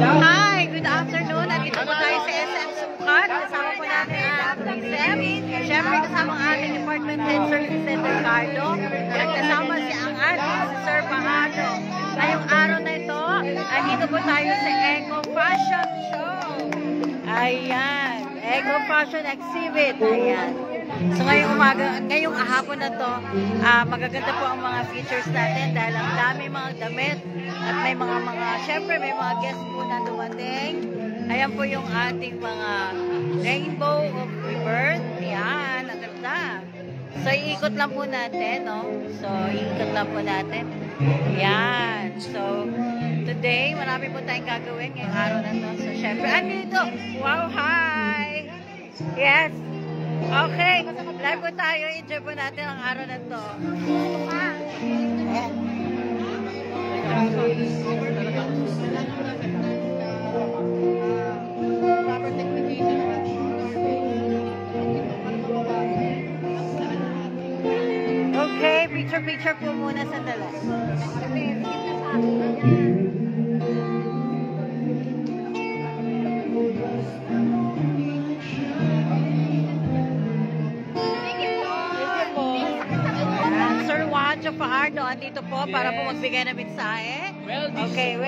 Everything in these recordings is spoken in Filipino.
Hi, good afternoon. Nandito po tayo sa SM Sukat. Kasama po natin ang SM. Siyempre kasama ang ating Department Head, Sir Vicente Ricardo. At kasama si ang ating si Sir Pahado. Ngayong araw na ito, nandito po tayo sa Eco Fashion Show. Ayan, Eco Fashion Exhibit. Ayan. So ngayong hapon na to, magaganda po ang mga features natin dahil ang dami mga damit at may syempre may mga guests po na dumating. Ayan po yung ating mga Rainbow of Rebirth. Ayan, ang ganda. So iikot lang po natin, no? So iikot lang po natin. Ayan. So today, marami po tayong gagawin ngayong araw na to. So syempre, andito. Wow, hi! Yes! Okay, live po tayo. Enjoy po natin ang araw na to. Okay, picture po muna sa dala. Pahado, andito po para po magbigay ng mensahe. Well, this is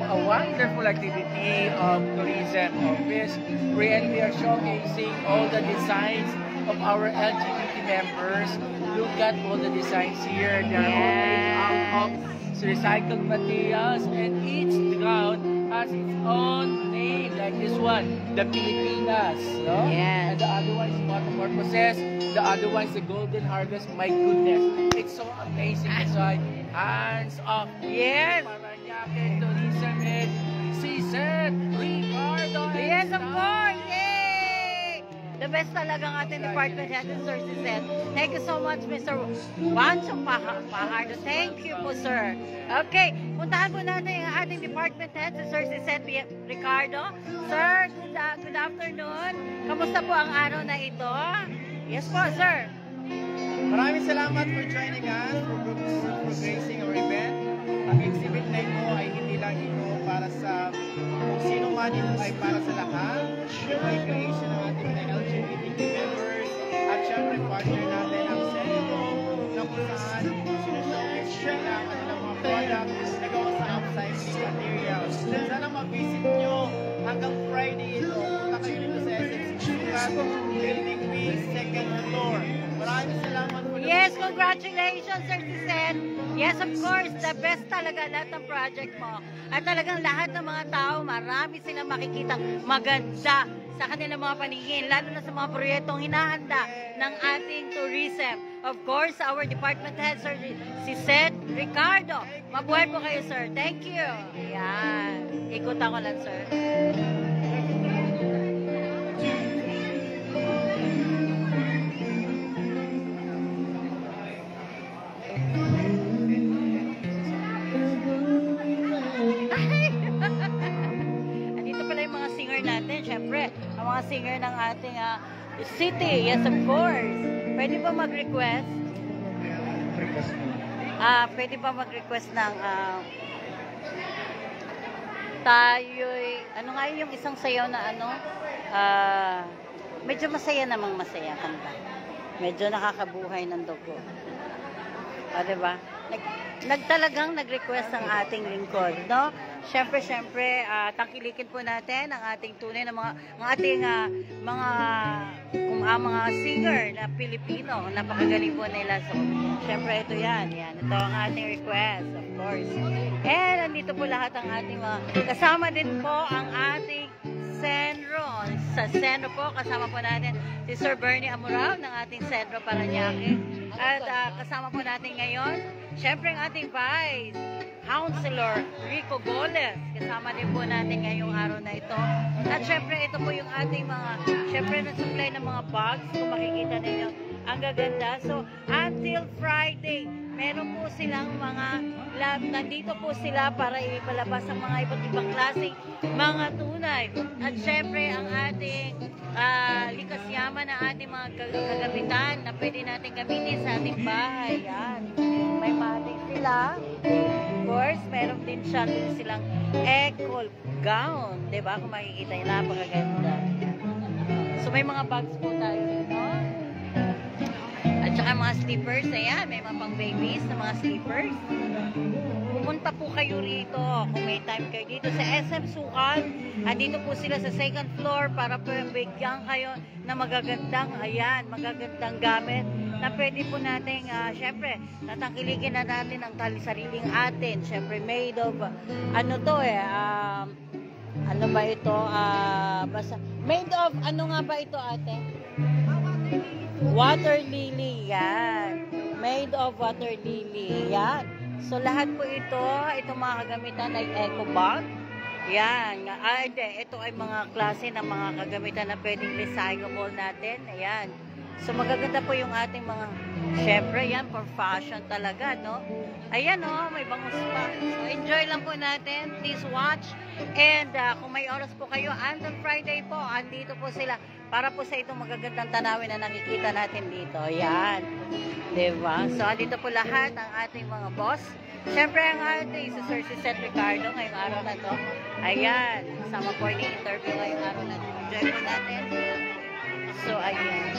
a wonderful activity of tourism office wherein we are showcasing all the designs of our LGBT members. Look at all the designs here. They are all made out of recycled materials, and each ground has its own name, like this one, the Pilipinas, no? Yes. And the other one is Metamorphosis, the other one is the Golden Harvest. My goodness, it's so amazing. That's why, hands off. Yes. Paranaque Tourism Head, Cesar Ricardo. Yes, of course. Yay! The best talaga ang ating department head, Sir Cesar. Thank you so much, Mr. Juancho Pajardo. Thank you po, sir. Okay, puntahan po natin ang ating department head, Sir Cesar Ricardo. Sir, good afternoon. Kamusta po ang araw na ito? Yes po, sir. Maraming salamat for joining us for gracing our event. Ang exhibit na ito ay hindi lang ito para sa kung sino man, ito ay para sa lahat. Ito ay creation ng ating mga LGBTQ members at syempre partner natin ang Senado na kung saan sinashowcase nila ang kanilang mga products na gawa sa upcycling materials. Sana mag-visit nyo hanggang Friday ito. Punta kayo dito sa SM Sukat, Building B, 2nd floor. Maraming salamat po. Yes, congratulations, Sir Cesar. Yes, of course, the best talaga lahat ng project mo. At talagang lahat ng mga tao, marami silang makikita maganda sa kanilang mga paningin, lalo na sa mga proyektong hinahanda ng ating tourism. Of course, our department head, Sir Cesar Ricardo. Mabuhay po kayo, sir. Thank you. Ayan. Ikutan ko lang, sir. Natin, syempre, ang mga singer ng ating city. Yes, of course. Pwede ba mag-request? Pwede ba mag-request ng tayo'y, ano nga yung isang sayaw na ano? Medyo masaya namang masaya kanta. Medyo nakakabuhay ng dugo. Diba? Nagtalagang nag-request ang ating lingkod, no? Syempre, tangkilikin po natin ang ating tunay na mga singer na Pilipino. Napakagaling po nila. So, syempre, ito yan. Ito ang ating request, of course. And, nandito po lahat ang ating mga, kasama din po ang ating Senro. Sa Senro po, kasama po natin si Sir Bernie Amurao ng ating Senro Paranaque. At kasama po natin ngayon, syempre ang ating Vice Councilor Rico Goles. Kasama din po natin ngayong araw na ito. At syempre ito po yung ating mga, syempre nag-supply ng mga bags. Kung makikita ninyo, ang gaganda. So, until Friday, meron po silang mga nandito po sila para ipalabas ang mga iba't ibang klaseng mga tunay. At syempre, ang ating likas yaman ng ating mga kagamitan na pwede natin gamitin sa ating bahay. Yan. May matik sila. course, meron din silang eco gown. Diba? Kung makikita nyo, napakaganda. So, may mga bags po tayo dito. At saka mga slippers. Ayan, may mga pang babies na mga slippers. Pumunta po kayo rito kung may time kayo dito sa SM Sukat. Andito po sila sa second floor para po bigyan kayo na magagandang, ayan, magagandang gamit na pwede po natin, syempre, tatangkilikin na natin ang sariling atin. Syempre, made of, ano to ano ba ito? Basta, made of, ano nga ba ito, ate? Water lily, yan. Made of water lily, yan. So, lahat po itong mga kagamitan ay eco bag. Yan. Hindi, ito ay mga klase ng mga kagamitan na pwedeng recyclable natin. Ayan. So, magaganda po yung ating mga, syempre, yan, for fashion talaga, no? Ayan, oh, may bangus pa. So, enjoy lang po natin. Please watch. And, kung may oras po kayo, on Friday po, andito po sila para po sa itong magagandang tanawin na nakikita natin dito. Ayan. Diba? So, andito po lahat ang ating mga boss. Siyempre, ang ating si Sir Seth Ricardo ngayong araw na to. Ayan. Kasama po yung interview ngayong araw na to. Enjoy po natin. So, ayan.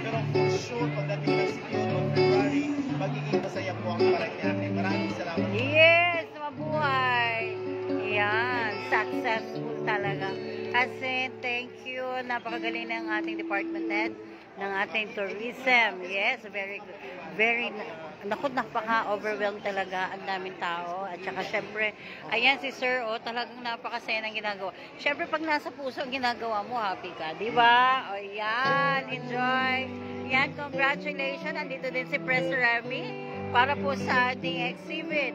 Pero for sure, pagdating ng siguro February, magiging masaya po ang Parañaque. Maraming salamat. Yes, mabuhay. Yan, successful talaga. As in, thank you. Napakagaling ng ating department head, ng ating tourism. Yes, very good. Very, naku, napaka-overwhelmed talaga. Ang daming tao. At saka, syempre, ayan si Sir, talagang napakasaya ng ginagawa. Syempre, pag nasa puso ang ginagawa mo, happy ka. Diba? O, yan, enjoy. Yan, congratulations. Andito din si Press Remy para po sa ating exhibit.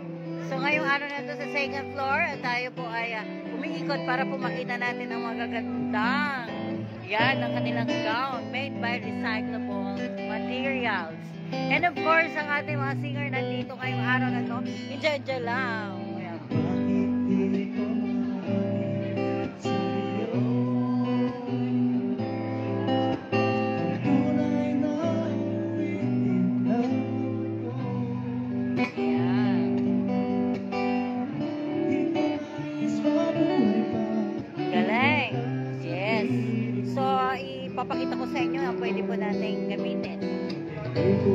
So, ngayong araw na ito sa second floor, at tayo po ay umiikot para po makita natin ang magagandang, yan, ang kanilang gown made by recyclable materials. And of course, ang ating mga singer nandito ngayong araw na ito, enjoy lang. Yan. Galing. Yes. So, ipapakita ko sa inyo ang pwede po natin gamitin. Ito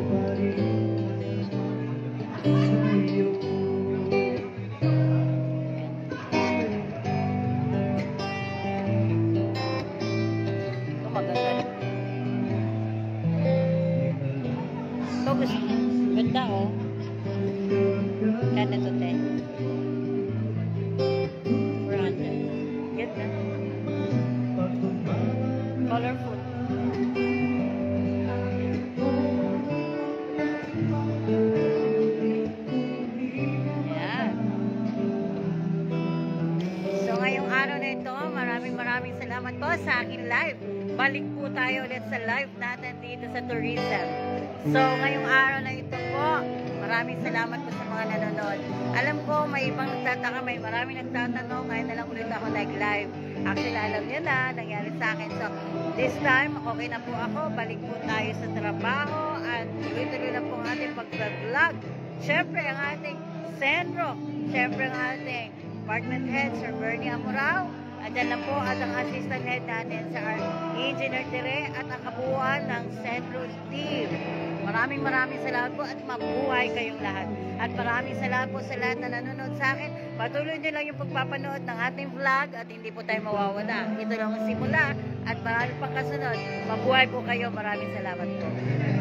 maganda rin. Ito gusto. Ganda, oh. Ganda ito, te. 400. Ganda. Colorful. Maraming salamat po sa aking live. Balik po tayo ulit sa live natin dito sa tourism. So, ngayong araw na ito po, maraming salamat po sa mga nanonood. Alam ko, may ibang nagtataka, may maraming nagtatanong, ngayon na lang ulit ako nag-live. Actually, alam niyo na, nangyari sa akin. So, this time, okay na po ako. Balik po tayo sa trabaho at tuloy-tuloy na po ang ating pag-vlog. Siyempre, ang ating sendro. Siyempre, ang ating department head, Sir Bernie Amorao. Andyan lang po at ang assistant head natin sa Engineer Tere at ang kabuuan ng Centro Team. Maraming salamat po at mabuhay kayong lahat. At maraming salamat po sa lahat na nanonood sa akin. Patuloy nyo lang yung pagpapanood ng ating vlog at hindi po tayo mawawala. Ito lang ang simula at marami pang kasunod. Mabuhay po kayo. Maraming salamat po.